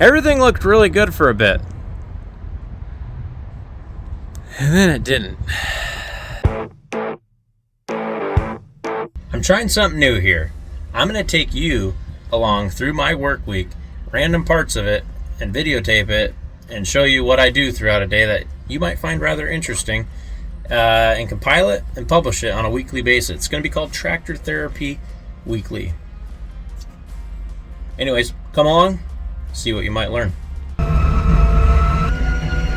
Everything looked really good for a bit. And then it didn't. I'm trying something new here. I'm going to take you along through my work week, random parts of it, and videotape it, and show you what I do throughout a day that you might find rather interesting, and compile it and publish it on a weekly basis. It's going to be called Tractor Therapy Weekly. Anyways, come along, see what you might learn.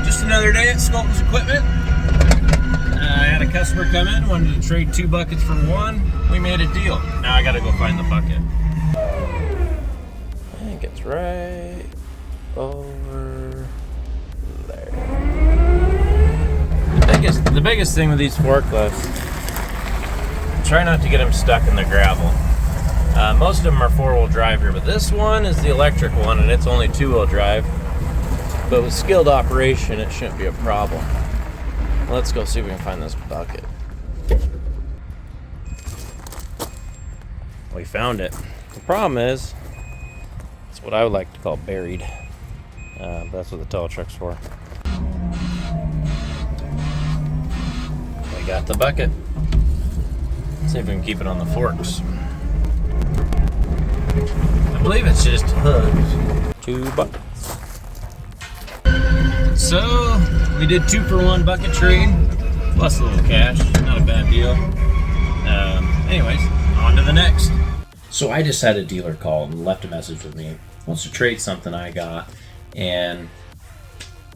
Just another day at Sculpin's Equipment. I had a customer come in, wanted to trade 2 buckets for 1. We made a deal. Now I gotta go find the bucket. I think it's right over there. The biggest thing with these forklifts, try not to get them stuck in the gravel. Most of them are 4-wheel drive here, but this one is the electric one, and it's only 2-wheel drive. But with skilled operation, it shouldn't be a problem. Let's go see if we can find this bucket. We found it. The problem is, it's what I would like to call buried. But that's what the Teletruk's for. We got the bucket. Let's see if we can keep it on the forks. I believe it's just hugged. 2 buckets. So, we did 2-for-1 bucket trade, plus a little cash. Not a bad deal. Anyways, on to the next. So I just had a dealer call and left a message with me. Wants to trade something I got, and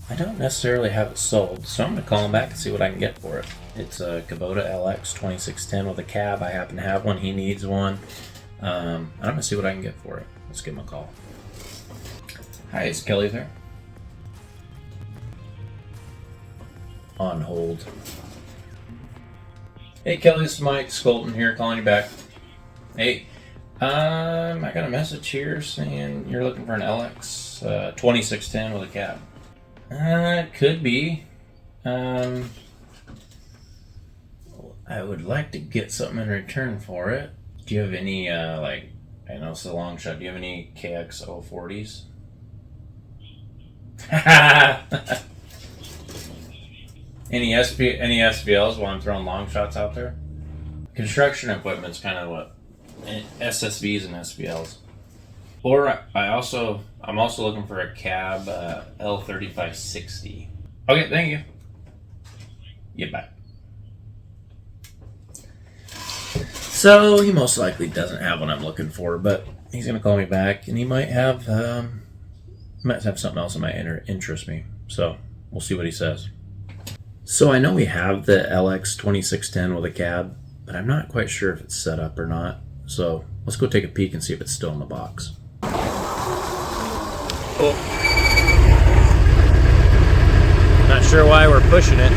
I don't necessarily have it sold, so I'm going to call him back and see what I can get for it. It's a Kubota KX121-3 with a cab. I happen to have one. He needs one. I'm going to see what I can get for it. Let's give him a call. Hi, is Kelly there? On hold. Hey Kelly, this is Mike Sculpin here calling you back. Hey, I got a message here saying you're looking for an LX 2610 with a cab. It could be. I would like to get something in return for it. Do you have any, I know it's a long shot, do you have any KX040s? Any SBLs while I'm throwing long shots out there? Construction equipment's kind of what SSVs and SBLs. Or I'm also looking for a cab L3560. Okay, thank you. Yeah, bye. So he most likely doesn't have what I'm looking for, but he's gonna call me back, and he might have something else that might interest me. So we'll see what he says. So I know we have the LX2610 with a cab, but I'm not quite sure if it's set up or not. So let's go take a peek and see if it's still in the box. Oh. Not sure why we're pushing it.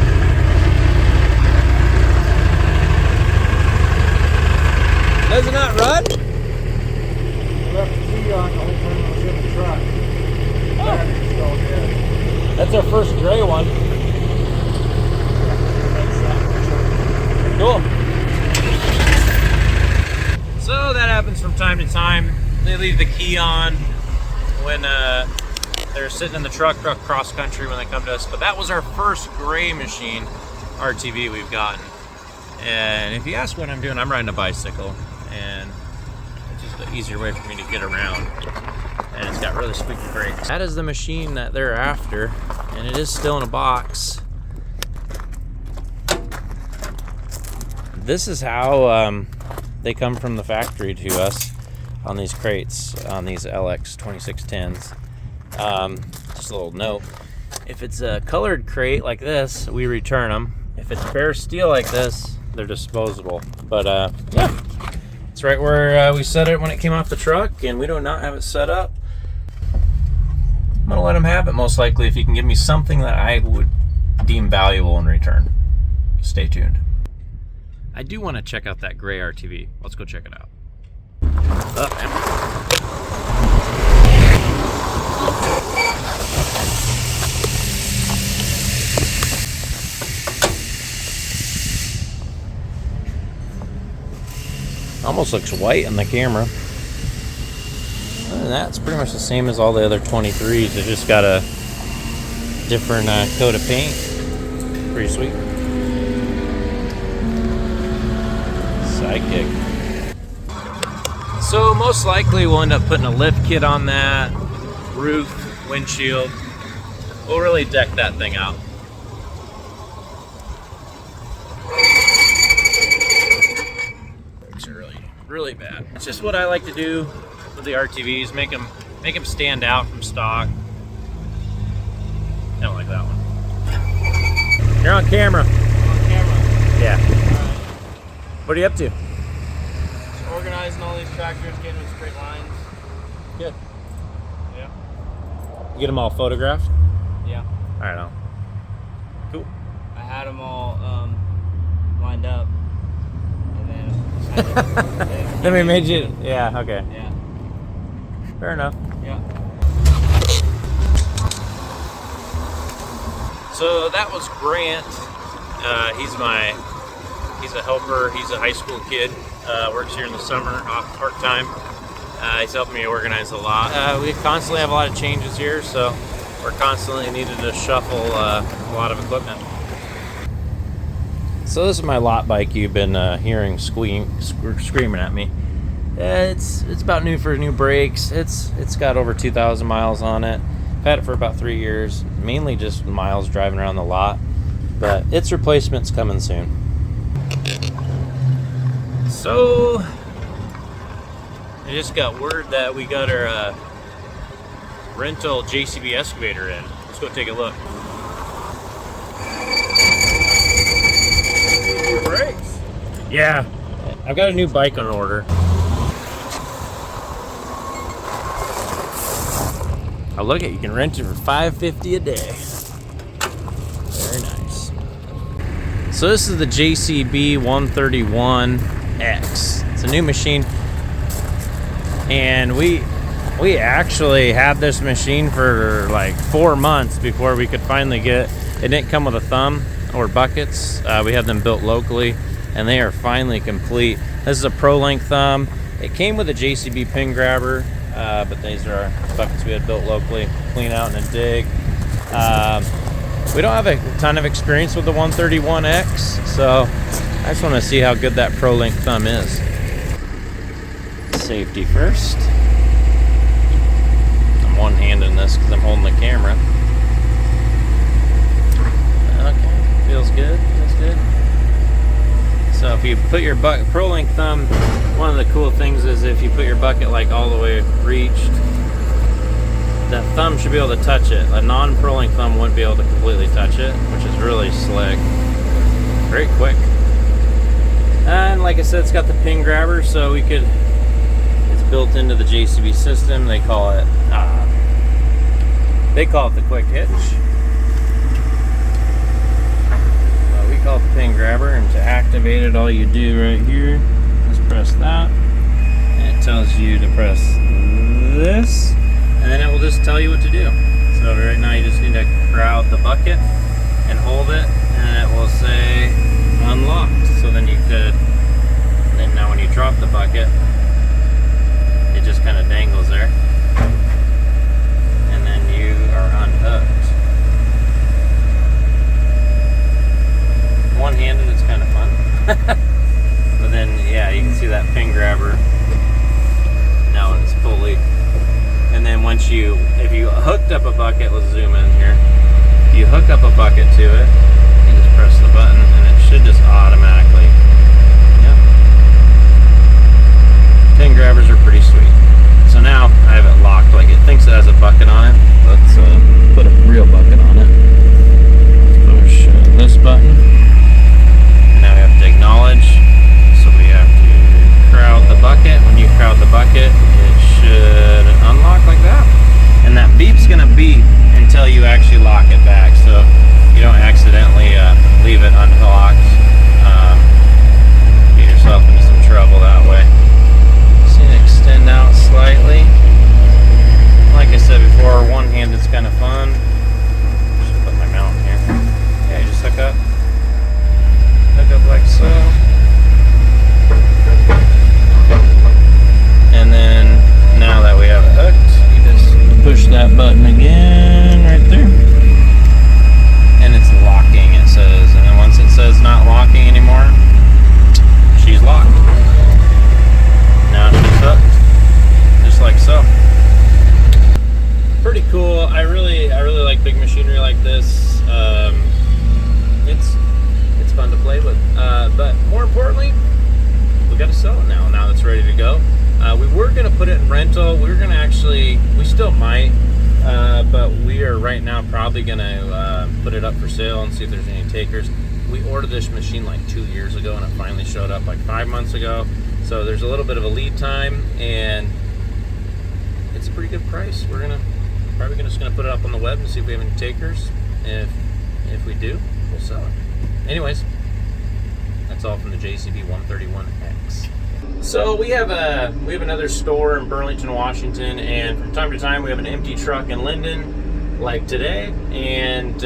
Does it not run? I left the key on the whole time I was in the truck. Oh. That's our first gray one. Cool. So that happens from time to time. They leave the key on when they're sitting in the truck cross country when they come to us. But that was our first gray machine RTV we've gotten. And if you ask what I'm doing, I'm riding a bicycle, and it's just an easier way for me to get around. And it's got really squeaky brakes. That is the machine that they're after, and it is still in a box. This is how they come from the factory to us on these crates, on these LX2610s. Just a little note. If it's a colored crate like this, we return them. If it's bare steel like this, they're disposable. But yeah, it's right where we set it when it came off the truck, and we do not have it set up. I'm gonna let them have it most likely if you can give me something that I would deem valuable in return. Stay tuned. I do want to check out that gray RTV. Let's go check it out. Almost looks white on the camera. than that, it's pretty much the same as all the other 23s. It just got a different coat of paint. Pretty sweet. Sidekick. So most likely we'll end up putting a lift kit on that, roof, windshield. We'll really deck that thing out. Brakes are really bad. It's just what I like to do with the RTVs, make them stand out from stock. I don't like that one. You're on camera. On camera. Yeah. Alright. What are you up to? Just organizing all these tractors, getting them in straight lines. Good. Yeah. You get them all photographed? Yeah. All right, on. Cool. I had them all lined up. And Then we made you, yeah, okay. Yeah. Fair enough. Yeah. So that was Grant. He's a helper. He's a high school kid. Works here in the summer, off part-time. He's helping me organize a lot. We constantly have a lot of changes here, so we're constantly needed to shuffle a lot of equipment. So this is my lot bike you've been hearing screaming at me. It's about new for new brakes. It's got over 2,000 miles on it. I've had it for about 3 years, mainly just miles driving around the lot, but its replacement's coming soon. So I just got word that we got our rental JCB excavator in. Let's go take a look. Brakes. Yeah, I've got a new bike on order. Oh, look at, you can rent it for $5.50 a day. Very nice. So this is the JCB 131X. It's a new machine, and we actually had this machine for like 4 months before we could finally get it. It didn't come with a thumb or buckets. We have them built locally, and they are finally complete. This is a pro length thumb. It came with a JCB pin grabber, but these are our buckets we had built locally, clean out in a dig. We don't have a ton of experience with the 131X, so I just want to see how good that pro length thumb is. Safety first. I'm one-handing this because I'm holding the camera. Okay, feels good, feels good. So if you put your pro length thumb, one of the cool things is if you put your bucket like all the way reached, that thumb should be able to touch it. A non-pro length thumb wouldn't be able to completely touch it, which is really slick. Very quick. And like I said, it's got the pin grabber, so we could, it's built into the JCB system. They call it the quick hitch. We call it the pin grabber, and to activate it, all you do right here is press that, and it tells you to press this, and then it will just tell you what to do. So right now you just need to crowd the bucket and hold it, and it will say unlocked. So then you could, then now when you drop the bucket, it just kind of dangles there, and then you are unhooked. One-handed, it's kind of fun. But then, yeah, you can see that pin grabber now it's fully. And then once if you hooked up a bucket, let's zoom in here. If you hook up a bucket to it, you just press the button, and it should just automatically. Yep. Pin grabbers are pretty sweet. So now I have it locked. Like, it thinks it has a bucket on it. Let's put a real bucket on it. Push this button. Now we have to acknowledge, so we have to crowd the bucket. When you crowd the bucket, it should unlock like that. And that beep's gonna beep until you actually lock it back, so you don't accidentally leave it unlocked. Get yourself into some trouble that way. See it extend out slightly. Like I said before, one-handed's kind of fun. Just put my mount here. Yeah, you just hook up like so, and then now that we have it hooked, again right there. And it's locking, it says. And then once it says not locking anymore, she's locked. Now she's hooked, just like so. Pretty cool. I really like big machinery like this. It's fun to play with. But more importantly, we got to sell it now. Now it's ready to go. We were gonna put it in rental. We were gonna actually, we still might, but we are right now probably gonna put it up for sale and see if there's any takers. We ordered this machine like 2 years ago, and it finally showed up like 5 months ago. So there's a little bit of a lead time, and it's a pretty good price. We're probably just gonna put it up on the web and see if we have any takers. If we do, we'll sell it. Anyways, that's all from the JCB 131X. So we have another store in Burlington, Washington, and from time to time we have an empty truck in Linden, like today, and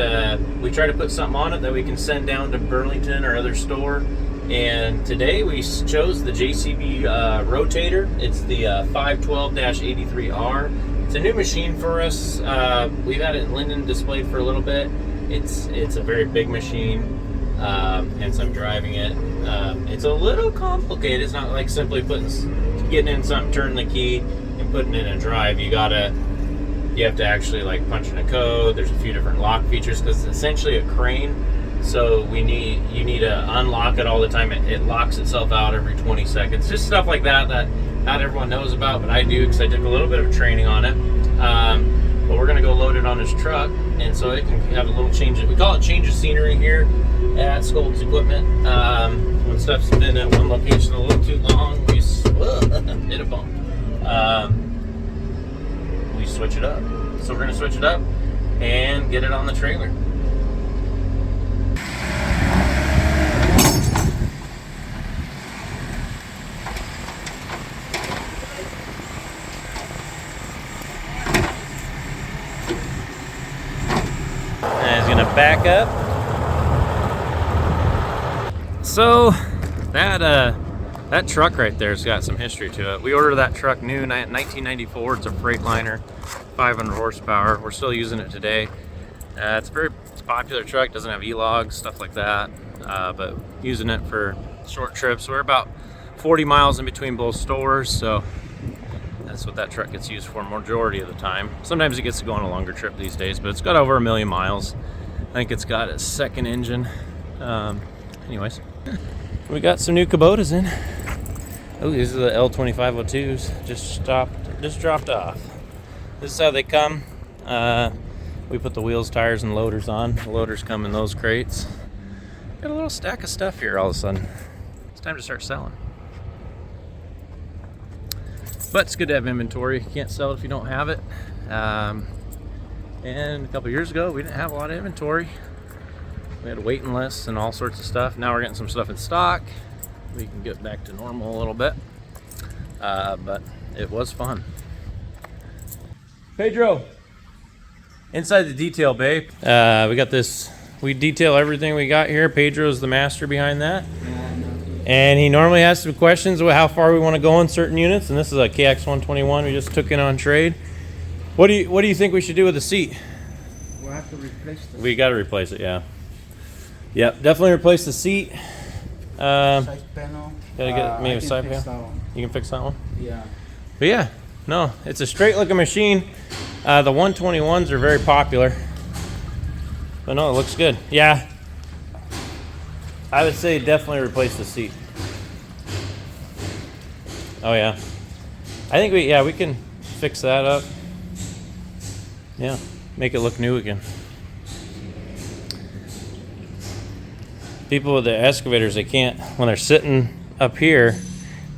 we try to put something on it that we can send down to Burlington or other store. And today we chose the JCB rotator. It's the 512-83R. It's a new machine for us. We've had it in Linden displayed for a little bit. It's a very big machine. Hence I'm driving it. It's a little complicated. It's not like simply getting in something, turning the key, and putting it in drive. You have to actually like punch in a code. There's a few different lock features because it's essentially a crane. So you need to unlock it all the time. It locks itself out every 20 seconds. Just stuff like that not everyone knows about, but I do because I took a little bit of training on it. But we're gonna go load it on this truck, and so it can have a little change. We call it change of scenery here at Scold's Equipment. When stuff's been at one location a little too long, we hit a bump. We switch it up. So we're gonna switch it up and get it on the trailer. Back up. So that truck right there's got some history to it. We ordered that truck new 1994. It's a Freightliner, 500 horsepower. We're still using it today. It's a popular truck. Doesn't have e-logs, stuff like that, but using it for short trips. We're about 40 miles in between both stores, so that's what that truck gets used for majority of the time. Sometimes it gets to go on a longer trip these days, but it's got over 1 million miles. I think it's got a second engine. Anyways, we got some new Kubotas in. Oh, these are the L2502s. Just dropped off. This is how they come. We put the wheels, tires, and loaders on. The loaders come in those crates. Got a little stack of stuff here all of a sudden. It's time to start selling. But it's good to have inventory. You can't sell it if you don't have it. And a couple years ago, we didn't have a lot of inventory. We had waiting lists and all sorts of stuff. Now we're getting some stuff in stock. We can get back to normal a little bit. But it was fun. Pedro, inside the detail bay. We got this, we detail everything we got here. Pedro's the master behind that. And he normally has some questions about how far we want to go in certain units. And this is a KX121 we just took in on trade. What do you think we should do with the seat? We'll have to replace it. We got to replace it, yeah. Yep, definitely replace the seat. Side panel. Gotta get maybe a side panel. panel. You can fix that one? Yeah. But yeah, no, it's a straight looking machine. The 121s are very popular. But no, it looks good. Yeah. I would say definitely replace the seat. Oh yeah. I think we can fix that up. Yeah, make it look new again. People with the excavators, they can't, when they're sitting up here,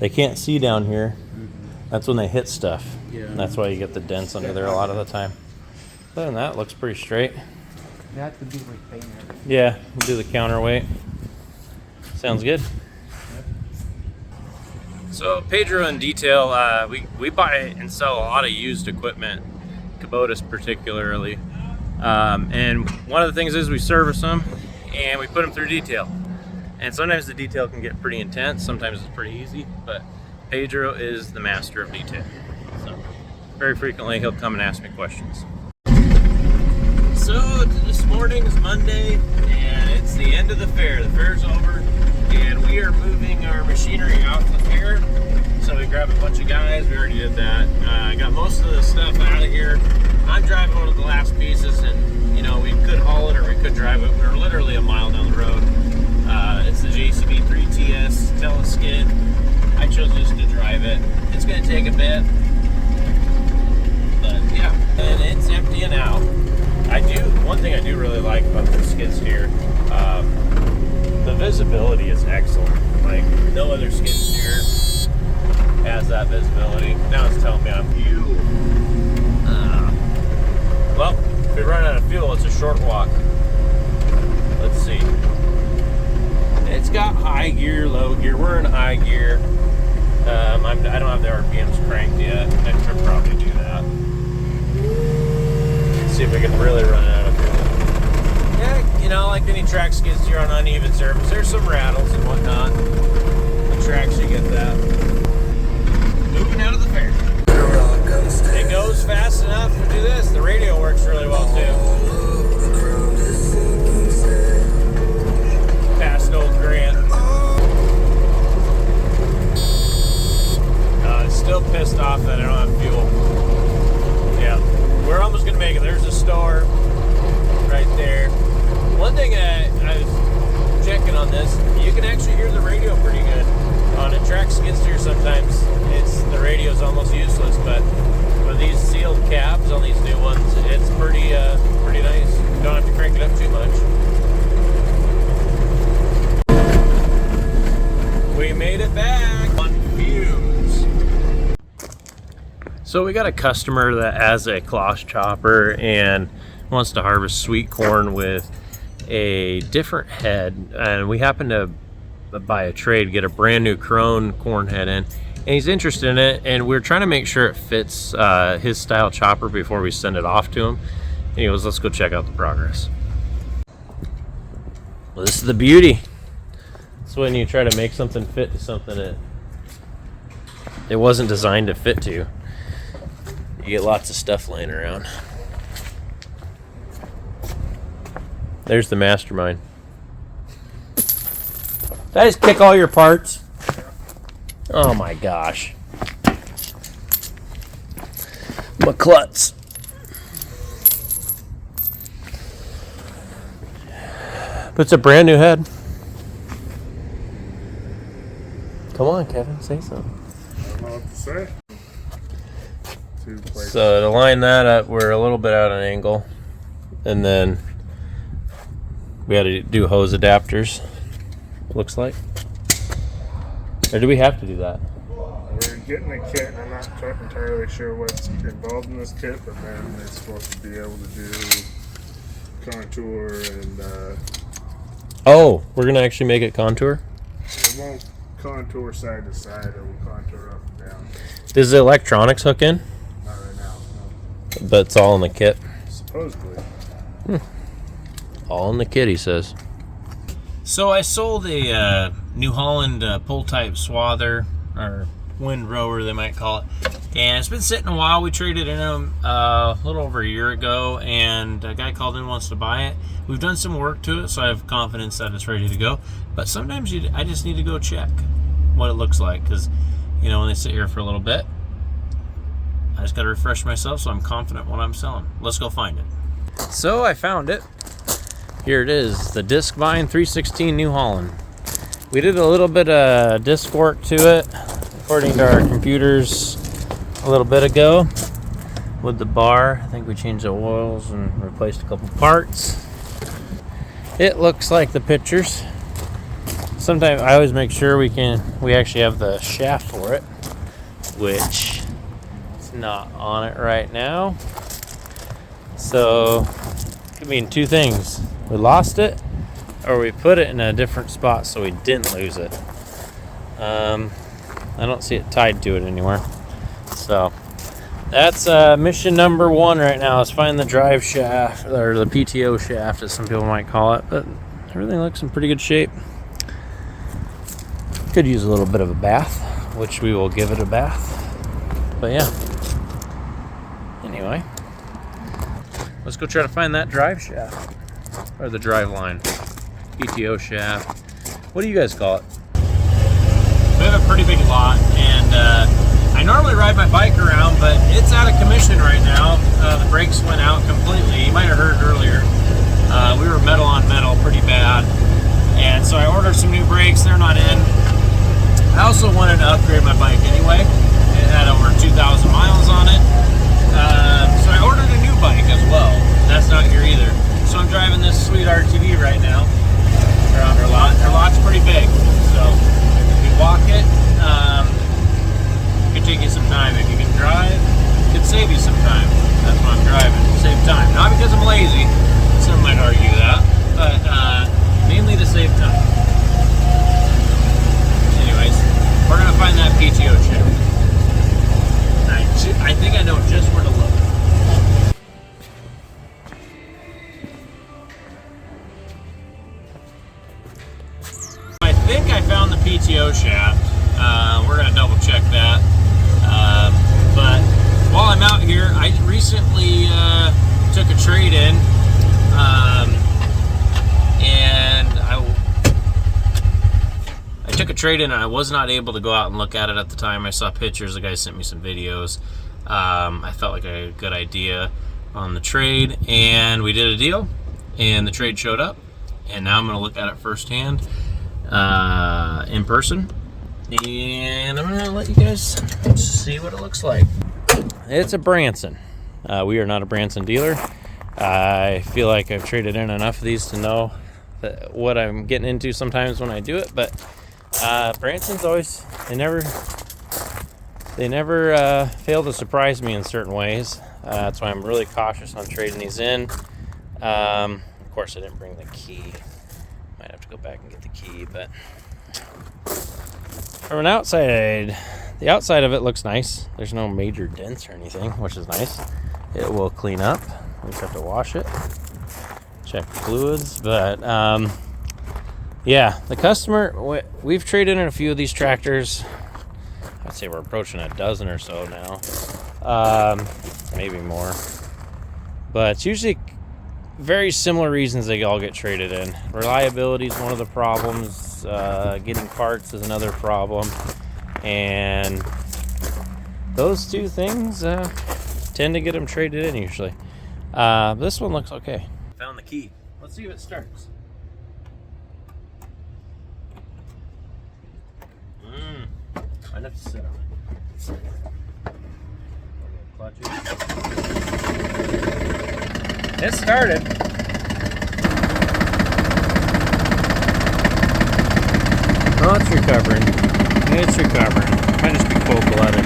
they can't see down here. That's when they hit stuff. Yeah. And that's why you get the dents under there a lot of the time. Other than that, it looks pretty straight. They have to be repainted. Yeah, we'll do the counterweight. Sounds good. So Pedro in detail, we buy and sell a lot of used equipment, Kubotas particularly. And one of the things is we service them and we put them through detail. And sometimes the detail can get pretty intense, sometimes it's pretty easy, but Pedro is the master of detail. So very frequently he'll come and ask me questions. morning's Monday, and it's the end of the fair. The fair's over, and we are moving our machinery out to the fair. So we grabbed a bunch of guys. We already did that. Got most of the stuff out of here. I'm driving one of the last pieces, and you know, we could haul it or we could drive it. We're literally a mile down the road. It's the JCB 3TS Teleskid. I chose just to drive it. It's going to take a bit, but yeah, and it's emptying out. One thing I do really like about the skid steer, the visibility is excellent. Like, no other skid steer has that visibility. Now it's telling me I'm fuel. Well, if we run out of fuel, it's a short walk. Let's see. It's got high gear, low gear. We're in high gear. I don't have the RPMs cranked yet. I should probably do that. See if we can really run out of fuel. Yeah, you know, like any track skid steer on uneven surface, there's some rattles and whatnot. The tracks, you get that. Moving out of the fair. It goes fast enough to do this. The radio works really well too. Past old Grant. Still pissed off that I don't have fuel. Yeah, we're almost gonna make it. There's a store right there. One thing I was checking on this, you can actually hear the radio pretty good. On a track skid steer, sometimes the radio's almost useless, but with these sealed cabs on these new ones, it's pretty nice. You don't have to crank it up too much. We made it back on fumes. So we got a customer that has a CLAAS chopper and wants to harvest sweet corn with a different head, and we happen to buy a trade, get a brand new Krone corn head in, and he's interested in it, and we're trying to make sure it fits his style chopper before we send it off to him. Anyways, let's go check out the progress. Well, this is the beauty. It's when you try to make something fit to something it wasn't designed to fit to. You get lots of stuff laying around. There's the mastermind. Did I just kick all your parts? Oh my gosh. My klutz. But it's a brand new head. Come on, Kevin, say something. I don't know what to say. So to line that up, we're a little bit out of an angle, and then we had to do hose adapters, looks like. Or do we have to do that? We're getting a kit, and I'm not entirely sure what's involved in this kit, but then it's supposed to be able to do contour and Oh, we're gonna actually make it contour? it won't contour side to side, it will contour up and down. Does the electronics hook in? Not right now, no. But it's all in the kit. Supposedly. All in the kit, he says. So I sold a New Holland pull type swather, or wind rower they might call it, and it's been sitting a while. We traded in them a little over a year ago, and a guy called in and wants to buy it. We've done some work to it, so I have confidence that it's ready to go, but sometimes I just need to go check what it looks like, because you know, when they sit here for a little bit, I just got to refresh myself so I'm confident what I'm selling. Let's go find it. So I found it. Here it is, the Discvine 316 New Holland. We did a little bit of disc work to it, according to our computers, a little bit ago with the bar. I think we changed the oils and replaced a couple parts. It looks like the pictures. Sometimes I always make sure we actually have the shaft for it, which is not on it right now. So it could mean two things. We lost it, or we put it in a different spot so we didn't lose it. I don't see it tied to it anywhere. So that's mission number one right now, is find the drive shaft, or the PTO shaft as some people might call it. But everything looks in pretty good shape. Could use a little bit of a bath, which we will give it a bath. But yeah. Anyway, let's go try to find that drive shaft. or the drive line, PTO shaft. What do you guys call it? We have a pretty big lot, and I normally ride my bike around, but it's out of commission right now. The brakes went out completely. You might have heard earlier. We were metal on metal pretty bad, and so I ordered some new brakes. They're not in. I also wanted to upgrade my bike anyway. It had over 2,000 miles on it. So I ordered a new bike as well. That's not here either. So I'm driving this sweet RTV right now around her lot. Her lot's pretty big, so if you walk it, it could take you some time. If you can drive, it could save you some time. That's why I'm driving. Save time. Not because I'm lazy. Some might argue that, but mainly to save time. Anyways, we're gonna find that PTO chip. I think I know just where to look. I think I found the PTO shaft. We're gonna double check that. But while I'm out here, I recently took a trade-in, and I took a trade-in, and I was not able to go out and look at it at the time. I saw pictures. The guy sent me some videos. I felt like I had a good idea on the trade, and we did a deal, and the trade showed up, and now I'm going to look at it firsthand in person, and I'm going to let you guys see what it looks like. It's a Branson. We are not a Branson dealer. I feel like I've traded in enough of these to know what I'm getting into sometimes when I do it, but Branson's always, they never fail to surprise me in certain ways. That's why I'm really cautious on trading these in. Of course, I didn't bring the key. Might have to go back and get the key, but from an outside, the outside of it looks nice. There's no major dents or anything, which is nice. It will clean up. We just have to wash it, check the fluids, but yeah, the customer, we've traded in a few of these tractors. I'd say we're approaching a dozen or so now, maybe more, but it's usually very similar reasons they all get traded in. Reliability is one of the problems, getting parts is another problem, and those two things tend to get them traded in usually. This one looks okay. Found the key. Let's see if it starts. I'd have to sit on it. Clutch it. It started. Oh, it's recovering. It's recovering. Might just be cold-blooded.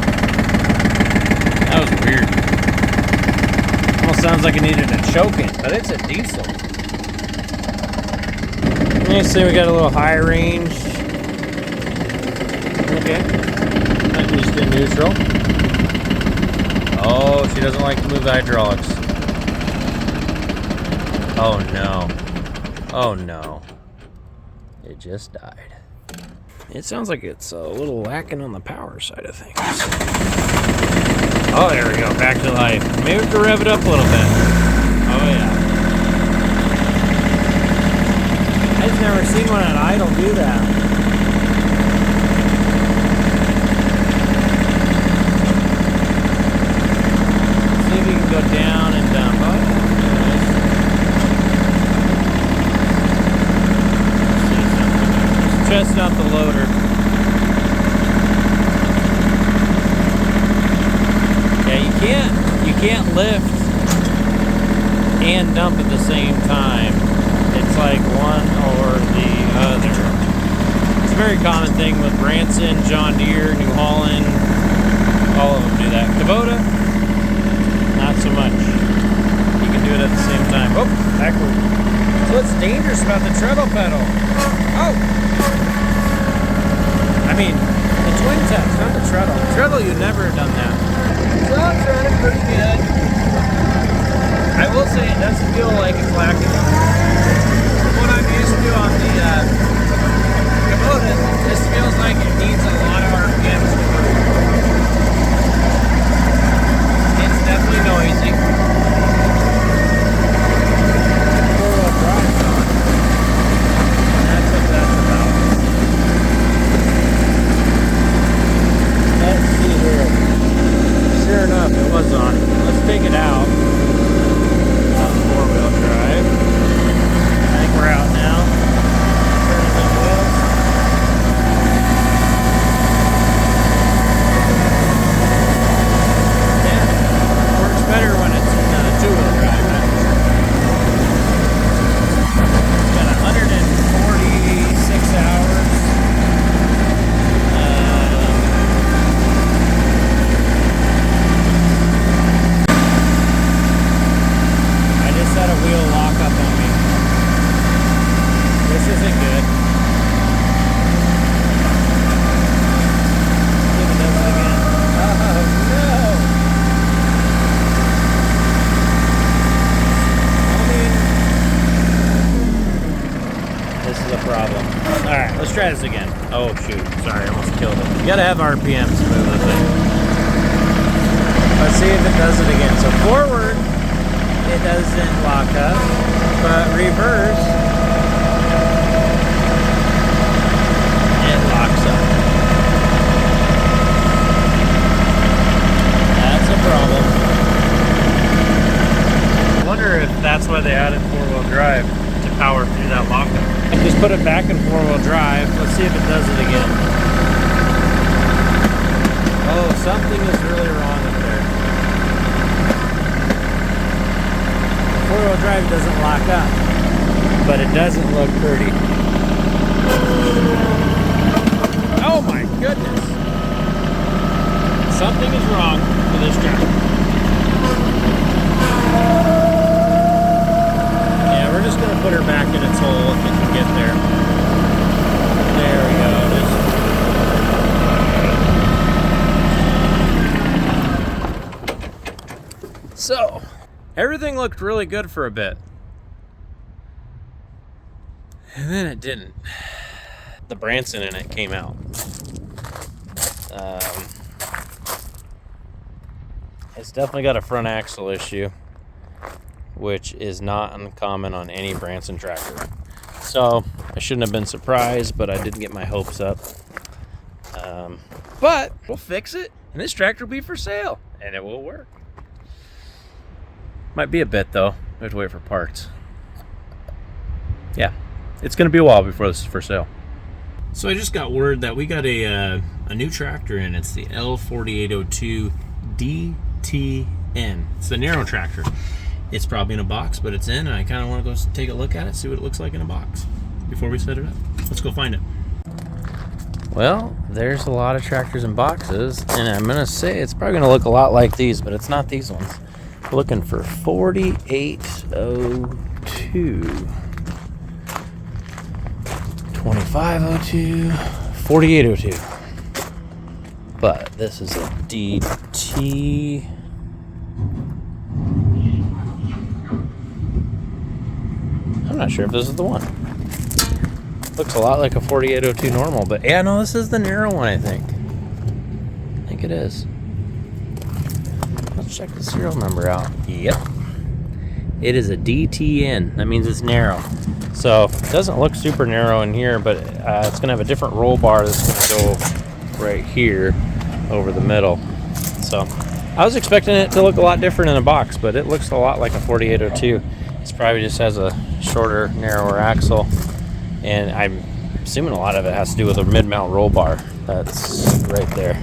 That was weird. Almost sounds like it needed a choking, but it's a diesel. You see we got a little high range. Okay. At least in neutral. Oh, she doesn't like to move the hydraulics. Oh no. Oh no. It just died. It sounds like it's a little lacking on the power side of things. Oh, there we go. Back to life. Maybe we can rev it up a little bit. Oh yeah. I've never seen one at idle do that. Go down and dump. Oh, yeah. Just out the loader. Yeah, you can't lift and dump at the same time. It's like one or the other. It's a very common thing with Branson, John Deere, New Holland. All of them do that. Kubota, not so much. You can do it at the same time. Oh, backward. So what's dangerous about the treadle pedal? Oh! I mean, the twin touch, not the treadle. The treadle, you'd never have done that. So it's running pretty good. I will say it does feel like it's lacking. From what I'm used to on the Kubota, this feels like it needs a lot of RPMs to move. It's definitely noisy. Four-wheel drive. Let's try this again. Oh shoot, sorry, I almost killed it. You gotta have RPMs to move the thing. Let's see if it does it again. So forward, it doesn't lock up, but reverse, it locks up. That's a problem. I wonder if that's why they added four-wheel drive, to power through that lockup. Just put it back in four-wheel drive. Let's see if it does it again. Oh, something is really wrong up there. Four-wheel drive doesn't lock up, but it doesn't look pretty. Oh my goodness! Something is wrong with this tractor. Yeah, we're just gonna put her back in its hole if it can get there. There we go. So, everything looked really good for a bit. And then it didn't. The Branson in it came out. It's definitely got a front axle issue, which is not uncommon on any Branson tractor. So, I shouldn't have been surprised, but I didn't get my hopes up. But we'll fix it, and this tractor will be for sale, and it will work. Might be a bit, though. We have to wait for parts. Yeah, it's going to be a while before this is for sale. So I just got word that we got a new tractor in. It's the L4802 DTN. It's the narrow tractor. It's probably in a box, but it's in, and I kind of want to go take a look at it, see what it looks like in a box before we set it up. Let's go find it. Well, there's a lot of tractors in boxes, and I'm going to say it's probably going to look a lot like these, but it's not these ones. We're looking for 4802, 2502, 4802. But this is a DT. I'm not sure if this is the one. Looks a lot like a 4802 normal, but yeah, no, this is the narrow one, I think. I think it is. Let's check the serial number out. Yep. It is a DTN. That means it's narrow. So, it doesn't look super narrow in here, but it's going to have a different roll bar that's going to go right here over the middle. So, I was expecting it to look a lot different in a box, but it looks a lot like a 4802. It's probably just has a shorter, narrower axle, and I'm assuming a lot of it has to do with a mid-mount roll bar that's right there.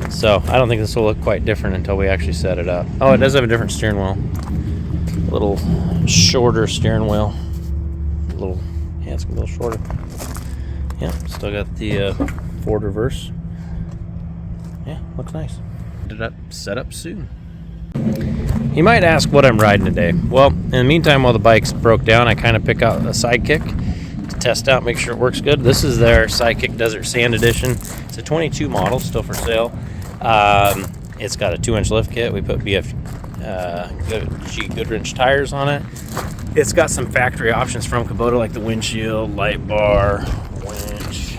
So I don't think this will look quite different until we actually set it up. Oh, it does have a different steering wheel. A little shorter steering wheel. Yeah, it's gonna be a little shorter. Yeah, still got the forward reverse. Yeah, looks nice. Get it set up soon. You might ask what I'm riding today. Well, in the meantime, while the bike's broke down, I kind of pick out a Sidekick to test out, make sure it works good. This is their Sidekick Desert Sand Edition. It's a 22 model, still for sale. It's got a 2-inch lift kit. We put BFG Goodwrench tires on it. It's got some factory options from Kubota, like the windshield, light bar, winch,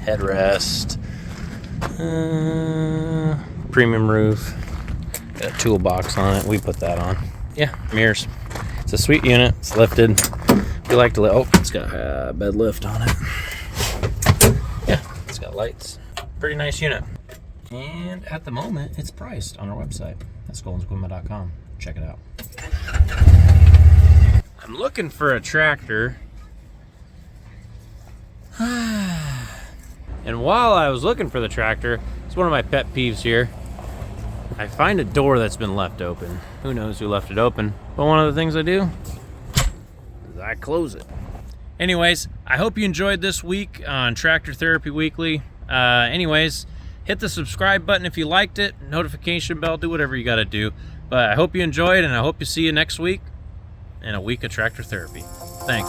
headrest, premium roof. Got a toolbox on it. We put that on. Yeah, mirrors. It's a sweet unit. It's lifted. We like to lift. Oh, it's got a bed lift on it. Yeah, it's got lights. Pretty nice unit. And at the moment, it's priced on our website. That's goldensequipment.com. Check it out. I'm looking for a tractor. And while I was looking for the tractor, it's one of my pet peeves here. I find a door that's been left open. Who knows who left it open? But one of the things I do is I close it. Anyways, I hope you enjoyed this week on Tractor Therapy Weekly. Anyways, hit the subscribe button if you liked it, notification bell, do whatever you gotta do. But I hope you enjoyed, and I hope to see you next week in a week of tractor therapy. Thanks.